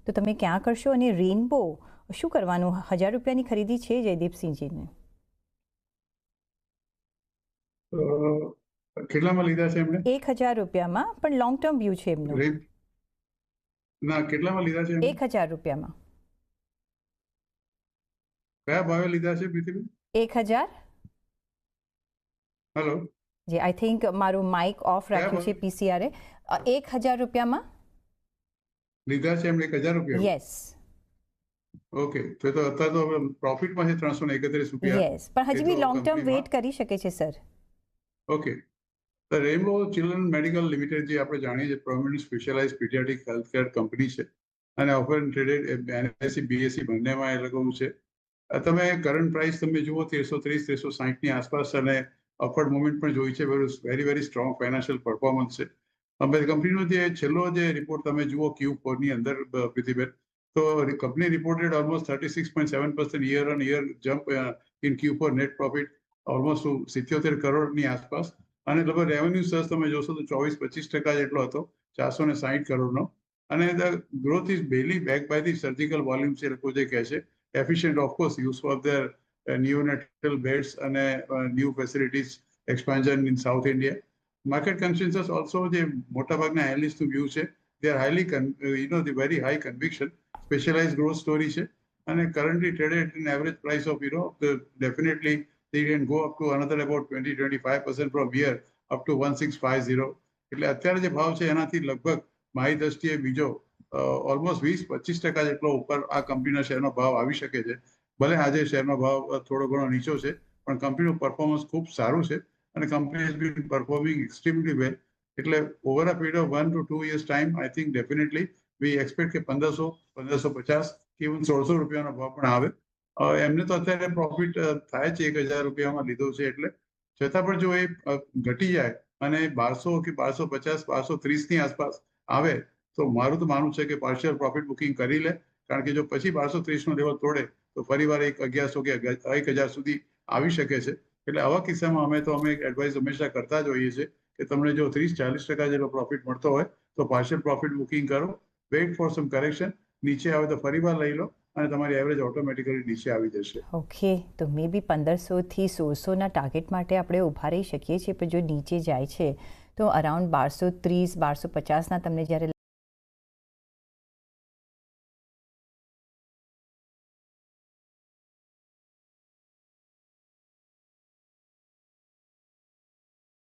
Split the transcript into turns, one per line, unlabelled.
તો તમે ક્યાં કરશો અને રેઇનબો શું કરવાનું? 1000 રૂપિયાની ખરીદી છે જયદીપસિંહજીને.
કેટલામાં લીધા છે એમણે?
1000 રૂપિયામાં, પણ લોંગ ટર્મ વ્યૂ છે એમનું.
ના, કેટલામાં લીધા છે?
1000 રૂપિયામાં.
કયા ભાવે લીધા છે Pritiben?
1000.
Hello
G, I think મારું માઇક ઓફ રાખ્યું છે પીસીઆરે. 1000 રૂપિયામાં
લીધા છે એમણે 1000 રૂપિયા?
યસ.
ઓકે, તો અત્યારે તો પ્રોફિટમાં છે 331 રૂપિયા.
યસ, પણ હજી બી લોંગ ટર્મ વેઇટ કરી શકે છે સર.
ઓકે, તો રેઇનબો ચિલ્ડ્રન મેડિકલ લિમિટેડ જે આપણે જાણીએ છીએ prominent specialise paediatric healthcare company છે અને ઓફર ટ્રેડેડ એનએસસી બીએસસી બંનેમાં એ લોકો છે. તમે કરંટ પ્રાઇસ તમે જુઓ 330 360ની આસપાસ અને અપવર્ડ મુવમેન્ટ પણ જોઈ છે. Very very strong financial performance છે. કંપનીનો જે છેલ્લો જે રિપોર્ટ તમે જુઓ Q4 ની અંદર પ્રીતિબેન, તો company reported almost 36.7% year on year jump in Q4 net profit almost 77 કરોડની આસપાસ, અને લગભગ રેવન્યુ સર્ચ તમે જોશો તો 24-25% જેટલો હતો, 460 કરોડનો. અને the growth is ably back by the surgical volumes એ લોકો જે કહે છે, efficient of course use of their neonatal beds અને new facilities expansion in South India. Market consensus also જે મોટાભાગના એનાલિસ્ટનું વ્યૂ છે, they are highly the very high conviction specialized growth story છે, અને currently traded at an average price of definitely they can go up to another about 20-25% from here up to 1650. એટલે અત્યારે જે ભાવ છે એનાથી લગભગ મારી દ્રષ્ટિએ બીજો ઓલમોસ્ટ 20-25% જેટલો ઉપર આ કંપનીના શેરનો ભાવ આવી શકે છે. ભલે આજે શેરનો ભાવ થોડો ઘણો નીચો છે, પણ કંપનીનું પરફોર્મન્સ ખૂબ સારું છે અને company has been performing extremely well. એટલે over a period of 1 to 2 years time I think definitely we expect કે 1500-1550 કે even 1600 રૂપિયાનો ભાવ પણ આવે. એમને તો અત્યારે પ્રોફિટ થાય છે 1000 રૂપિયામાં લીધો છે એટલે, છતાં પણ જો એ ઘટી જાય અને 1200 કે 1250 1230ની આસપાસ આવે તો મારું તો માનવું છે કે પાર્શિયલ પ્રોફિટ બુકિંગ કરી લે, કારણ કે જો પછી 1230નો લેવલ તોડે તો ફરીવાર 1100 કે 1000 સુધી આવી શકે છે. એટલે આવા કિસ્સામાં અમે એડવાઇસ હંમેશા કરતા જ હોઈએ છીએ કે તમને જો 30-40% જેટલો પ્રોફિટ મળતો હોય તો પાર્શિયલ પ્રોફિટ બુકિંગ કરો, વેઇટ ફોર સમ કરેક્શન, નીચે આવે તો ફરીવાર લઈ લો અને તમારી એવરેજ ઓટોમેટિકલી નીચે આવી જશે.
ઓકે, તો મે બી 1500થી 1600ના ટાર્ગેટ માટે આપણે ઊભા રહી શકીએ છીએ, પણ જો નીચે જાય છે તો અરાઉન્ડ 1230-1250ના તમને જ્યારે